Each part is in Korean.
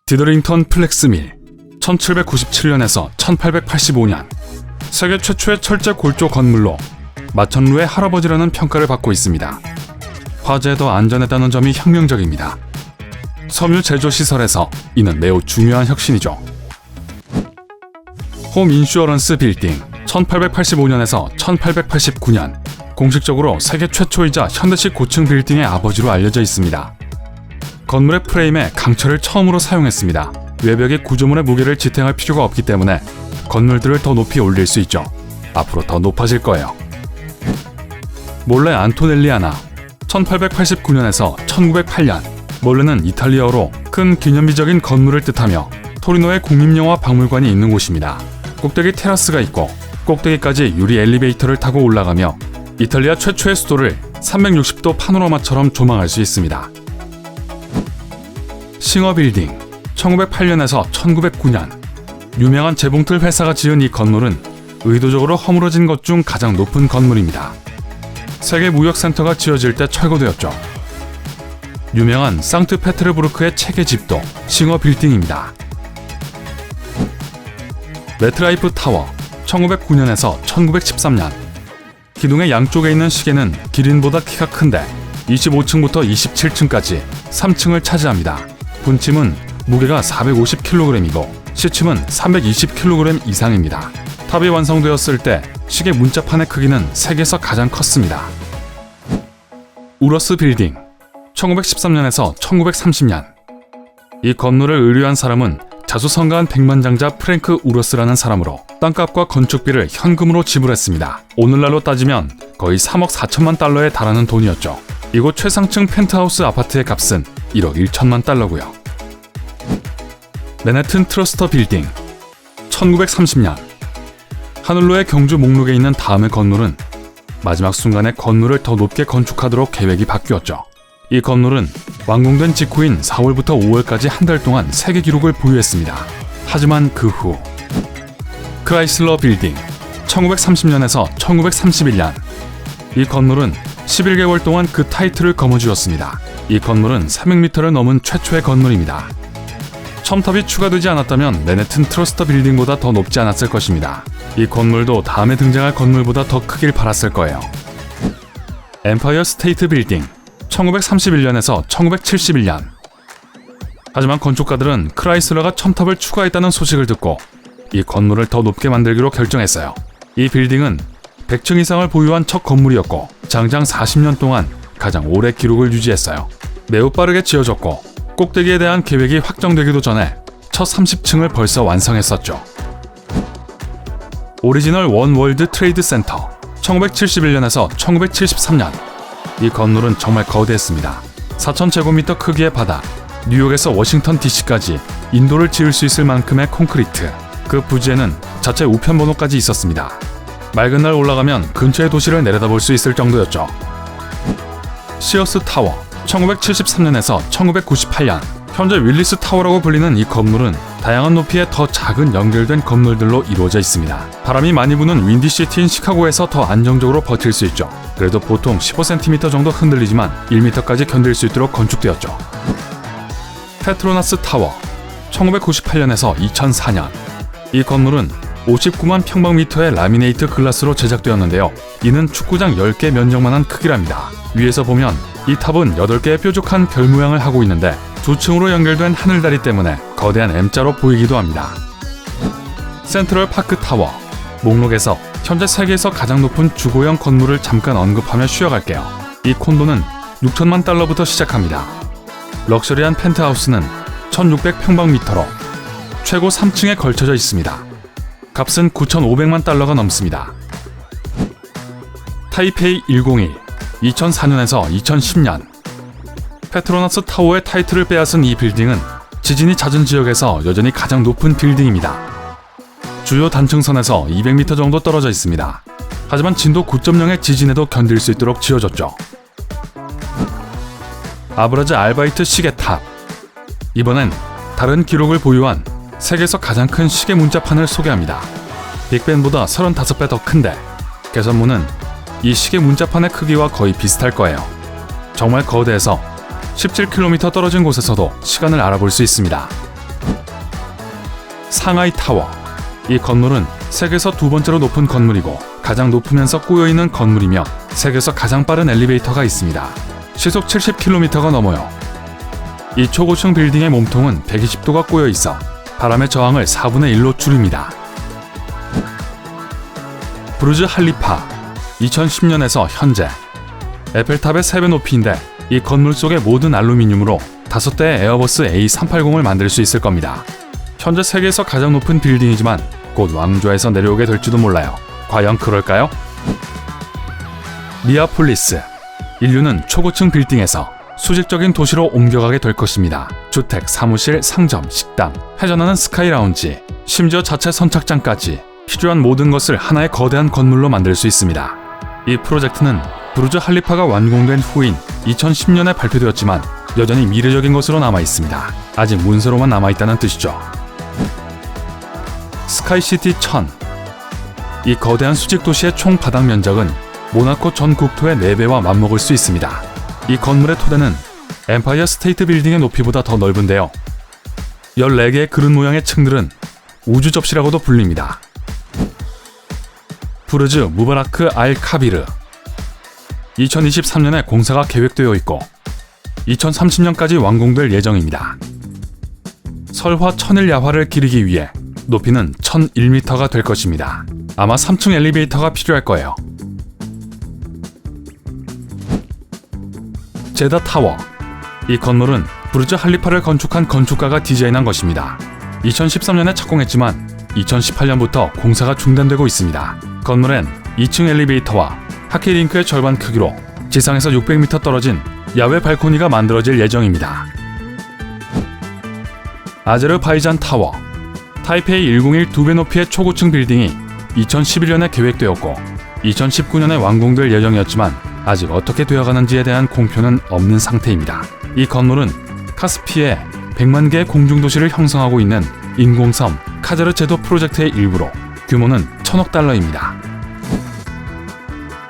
디더링턴 플렉스밀 1797년에서 1885년 세계 최초의 철제 골조 건물로 마천루의 할아버지라는 평가를 받고 있습니다. 화재에 더 안전했다는 점이 혁명적입니다. 섬유 제조 시설에서 이는 매우 중요한 혁신이죠. 홈 인슈어런스 빌딩 1885년에서 1889년 공식적으로 세계 최초이자 현대식 고층 빌딩의 아버지로 알려져 있습니다. 건물의 프레임에 강철을 처음으로 사용했습니다. 외벽이 구조물의 무게를 지탱할 필요가 없기 때문에 건물들을 더 높이 올릴 수 있죠. 앞으로 더 높아질 거예요. 몰레 안토넬리아나 1889년에서 1908년 몰레는 이탈리아어로 큰 기념비적인 건물을 뜻하며 토리노의 국립영화 박물관이 있는 곳입니다. 꼭대기 테라스가 있고 꼭대기까지 유리 엘리베이터를 타고 올라가며 이탈리아 최초의 수도를 360도 파노라마처럼 조망할 수 있습니다. 싱어 빌딩 1908년에서 1909년 유명한 재봉틀 회사가 지은 이 건물은 의도적으로 허물어진 것 중 가장 높은 건물입니다. 세계 무역센터가 지어질 때 철거되었죠. 유명한 상트페테르부르크의 책의 집도 싱어 빌딩입니다. 메트라이프 타워 1909년에서 1913년 기둥의 양쪽에 있는 시계는 기린보다 키가 큰데 25층부터 27층까지 3층을 차지합니다. 분침은 무게가 450kg이고 시침은 320kg 이상입니다. 탑이 완성되었을 때 시계 문자판의 크기는 세계에서 가장 컸습니다. 우러스 빌딩 1913년에서 1930년 이 건물을 의뢰한 사람은 자수성가한 백만장자 프랭크 우러스라는 사람으로 땅값과 건축비를 현금으로 지불했습니다. 오늘날로 따지면 거의 3억 4천만 달러에 달하는 돈이었죠. 이곳 최상층 펜트하우스 아파트의 값은 1억 1천만 달러고요. 맨해튼 트러스터 빌딩 1930년 하늘로의 경주 목록에 있는 다음의 건물은 마지막 순간에 건물을 더 높게 건축하도록 계획이 바뀌었죠. 이 건물은 완공된 직후인 4월부터 5월까지 한 달 동안 세계 기록을 보유했습니다. 하지만 그 후 크라이슬러 빌딩 1930년에서 1931년 이 건물은 11개월 동안 그 타이틀을 거머쥐었습니다. 이 건물은 300m를 넘은 최초의 건물입니다. 첨탑이 추가되지 않았다면 맨해튼 트러스터 빌딩보다 더 높지 않았을 것입니다. 이 건물도 다음에 등장할 건물보다 더 크길 바랐을 거예요. 엠파이어 스테이트 빌딩 1931년에서 1971년 하지만 건축가들은 크라이슬러가 첨탑을 추가했다는 소식을 듣고 이 건물을 더 높게 만들기로 결정했어요. 이 빌딩은 100층 이상을 보유한 첫 건물이었고 장장 40년 동안 가장 오래 기록을 유지했어요. 매우 빠르게 지어졌고 꼭대기에 대한 계획이 확정되기도 전에 첫 30층을 벌써 완성했었죠. 오리지널 원 월드 트레이드 센터 1971년에서 1973년 이 건물은 정말 거대했습니다. 4,000제곱미터 크기의 바다, 뉴욕에서 워싱턴 DC까지 인도를 지을 수 있을 만큼의 콘크리트, 그 부지에는 자체 우편번호까지 있었습니다. 맑은 날 올라가면 근처의 도시를 내려다볼 수 있을 정도였죠. 시어스 타워 1973년에서 1998년 현재 윌리스 타워라고 불리는 이 건물은 다양한 높이의 더 작은 연결된 건물들로 이루어져 있습니다. 바람이 많이 부는 윈디시티인 시카고에서 더 안정적으로 버틸 수 있죠. 그래도 보통 15cm 정도 흔들리지만 1m까지 견딜 수 있도록 건축되었죠. 페트로나스 타워 1998년에서 2004년 이 건물은 59만 평방미터의 라미네이트 글라스로 제작되었는데요. 이는 축구장 10개 면적만한 크기랍니다. 위에서 보면 이 탑은 8개의 뾰족한 별 모양을 하고 있는데 두 층으로 연결된 하늘다리 때문에 거대한 M자로 보이기도 합니다. 센트럴 파크 타워 목록에서 현재 세계에서 가장 높은 주거형 건물을 잠깐 언급하며 쉬어갈게요. 이 콘도는 6천만 달러부터 시작합니다. 럭셔리한 펜트하우스는 1600평방미터로 최고 3층에 걸쳐져 있습니다. 값은 9,500만 달러가 넘습니다. 타이페이 101 2004년에서 2010년 페트로나스 타워의 타이틀을 빼앗은 이 빌딩은 지진이 잦은 지역에서 여전히 가장 높은 빌딩입니다. 주요 단층선에서 200m 정도 떨어져 있습니다. 하지만 진도 9.0의 지진에도 견딜 수 있도록 지어졌죠. 아브라즈 알바이트 시계탑 이번엔 다른 기록을 보유한 세계에서 가장 큰 시계 문자판을 소개합니다. 빅벤보다 35배 더 큰데 개선문은 이 시계 문자판의 크기와 거의 비슷할 거예요. 정말 거대해서 17km 떨어진 곳에서도 시간을 알아볼 수 있습니다. 상하이 타워. 이 건물은 세계에서 두 번째로 높은 건물이고 가장 높으면서 꼬여있는 건물이며 세계에서 가장 빠른 엘리베이터가 있습니다. 시속 70km가 넘어요. 이 초고층 빌딩의 몸통은 120도가 꼬여있어 바람의 저항을 4분의 1로 줄입니다. 부르즈 할리파. 2010년에서 현재 에펠탑의 3배 높이인데 이 건물 속의 모든 알루미늄으로 5대의 에어버스 A380을 만들 수 있을 겁니다. 현재 세계에서 가장 높은 빌딩이지만 곧 왕좌에서 내려오게 될지도 몰라요. 과연 그럴까요? 미아폴리스. 인류는 초고층 빌딩에서 수직적인 도시로 옮겨가게 될 것입니다. 주택, 사무실, 상점, 식당, 회전하는 스카이 라운지, 심지어 자체 선착장까지 필요한 모든 것을 하나의 거대한 건물로 만들 수 있습니다. 이 프로젝트는 부르즈 할리파가 완공된 후인 2010년에 발표되었지만 여전히 미래적인 것으로 남아 있습니다. 아직 문서로만 남아 있다는 뜻이죠. 스카이시티 1000. 이 거대한 수직 도시의 총 바닥 면적은 모나코 전 국토의 4배와 맞먹을 수 있습니다. 이 건물의 토대는 엠파이어 스테이트 빌딩의 높이보다 더 넓은데요. 14개의 그릇 모양의 층들은 우주 접시라고도 불립니다. 부르즈 무바라크 알 카비르. 2023년에 공사가 계획되어 있고 2030년까지 완공될 예정입니다. 설화 천일 야화를 기리기 위해 높이는 1001m가 될 것입니다. 아마 3층 엘리베이터가 필요할 거예요. 제다 타워. 이 건물은 부르즈 할리파를 건축한 건축가가 디자인한 것입니다. 2013년에 착공했지만 2018년부터 공사가 중단되고 있습니다. 건물엔 2층 엘리베이터와 하키링크의 절반 크기로 지상에서 600m 떨어진 야외 발코니가 만들어질 예정입니다. 아제르바이잔 타워. 타이페이 101 2배 높이의 초고층 빌딩이 2011년에 계획되었고 2019년에 완공될 예정이었지만 아직 어떻게 되어가는지에 대한 공표는 없는 상태입니다. 이 건물은 카스피에 100만 개의 공중도시를 형성하고 있는 인공섬 카자르 제도 프로젝트의 일부로 규모는 1000억 달러입니다.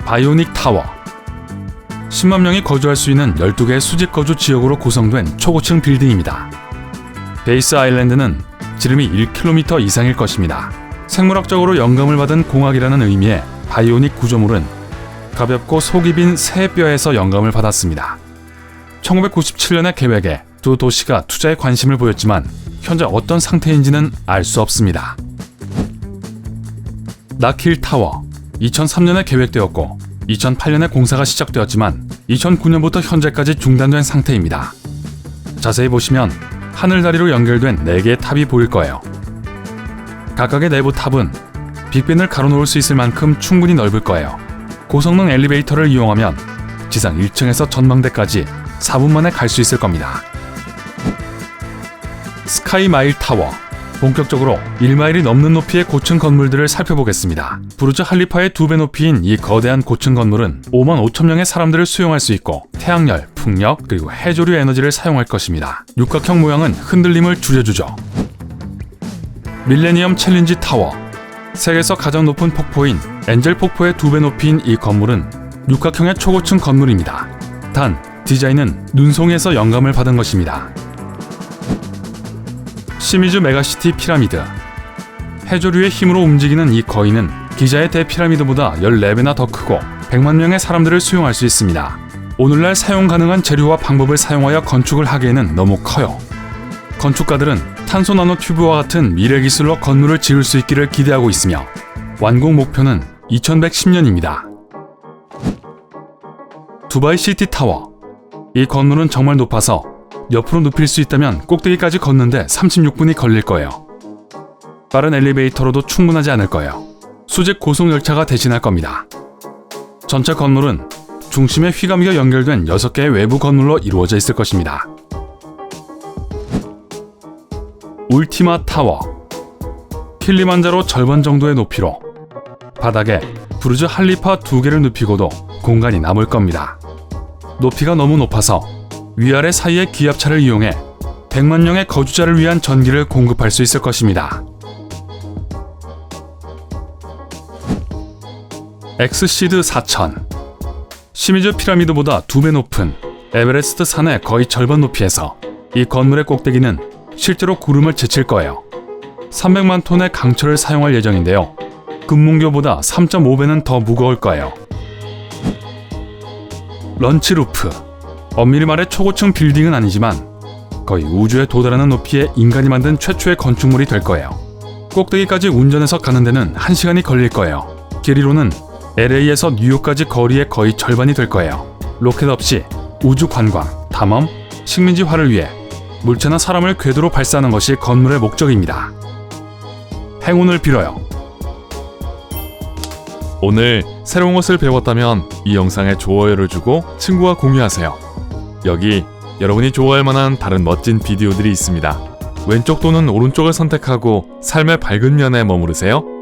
바이오닉 타워. 10만 명이 거주할 수 있는 12개의 수직 거주 지역으로 구성된 초고층 빌딩입니다. 베이스 아일랜드는 지름이 1km 이상일 것입니다. 생물학적으로 영감을 받은 공학이라는 의미의 바이오닉 구조물은 가볍고 속이 빈 새 뼈에서 영감을 받았습니다. 1997년의 계획에 두 도시가 투자에 관심을 보였지만 현재 어떤 상태인지는 알 수 없습니다. 나킬 타워. 2003년에 계획되었고 2008년에 공사가 시작되었지만 2009년부터 현재까지 중단된 상태입니다. 자세히 보시면 하늘다리로 연결된 4개의 탑이 보일 거예요. 각각의 내부 탑은 빅벤을 가로놓을 수 있을 만큼 충분히 넓을 거예요. 고성능 엘리베이터를 이용하면 지상 1층에서 전망대까지 4분 만에 갈 수 있을 겁니다. 스카이 마일 타워. 본격적으로 1마일이 넘는 높이의 고층 건물들을 살펴보겠습니다. 부르즈 할리파의 2배 높이인 이 거대한 고층 건물은 5만 5천 명의 사람들을 수용할 수 있고 태양열, 풍력, 그리고 해조류 에너지를 사용할 것입니다. 육각형 모양은 흔들림을 줄여주죠. 밀레니엄 챌린지 타워. 세계에서 가장 높은 폭포인 엔젤 폭포의 2배 높이인 이 건물은 육각형의 초고층 건물입니다. 단, 디자인은 눈송이에서 영감을 받은 것입니다. 시미즈 메가시티 피라미드. 해조류의 힘으로 움직이는 이 거인은 기자의 대피라미드보다 14배나 더 크고 100만 명의 사람들을 수용할 수 있습니다. 오늘날 사용 가능한 재료와 방법을 사용하여 건축을 하기에는 너무 커요. 건축가들은 탄소 나노튜브와 같은 미래 기술로 건물을 지을 수 있기를 기대하고 있으며 완공 목표는 2110년입니다. 두바이 시티 타워. 이 건물은 정말 높아서 옆으로 눕힐 수 있다면 꼭대기까지 걷는데 36분이 걸릴 거예요. 빠른 엘리베이터로도 충분하지 않을 거예요. 수직 고속 열차가 대신할 겁니다. 전체 건물은 중심에 휘감기가 연결된 6개의 외부 건물로 이루어져 있을 것입니다. 울티마 타워. 킬리만자로 절반 정도의 높이로 바닥에 부르즈 할리파 2개를 눕히고도 공간이 남을 겁니다. 높이가 너무 높아서 위아래 사이의 기압차를 이용해 100만 명의 거주자를 위한 전기를 공급할 수 있을 것입니다. 엑스시드 4000. 시미즈 피라미드보다 2배 높은 에베레스트 산의 거의 절반 높이에서 이 건물의 꼭대기는 실제로 구름을 제칠 거예요. 300만 톤의 강철을 사용할 예정인데요. 금문교보다 3.5배는 더 무거울 거예요. 런치 루프. 엄밀히 말해 초고층 빌딩은 아니지만 거의 우주에 도달하는 높이의 인간이 만든 최초의 건축물이 될 거예요. 꼭대기까지 운전해서 가는 데는 1시간이 걸릴 거예요. 길이로는 LA에서 뉴욕까지 거리의 거의 절반이 될 거예요. 로켓 없이 우주 관광, 탐험, 식민지화를 위해 물체나 사람을 궤도로 발사하는 것이 건물의 목적입니다. 행운을 빌어요. 오늘 새로운 것을 배웠다면 이 영상에 좋아요를 주고 친구와 공유하세요. 여기 여러분이 좋아할 만한 다른 멋진 비디오들이 있습니다. 왼쪽 또는 오른쪽을 선택하고 삶의 밝은 면에 머무르세요.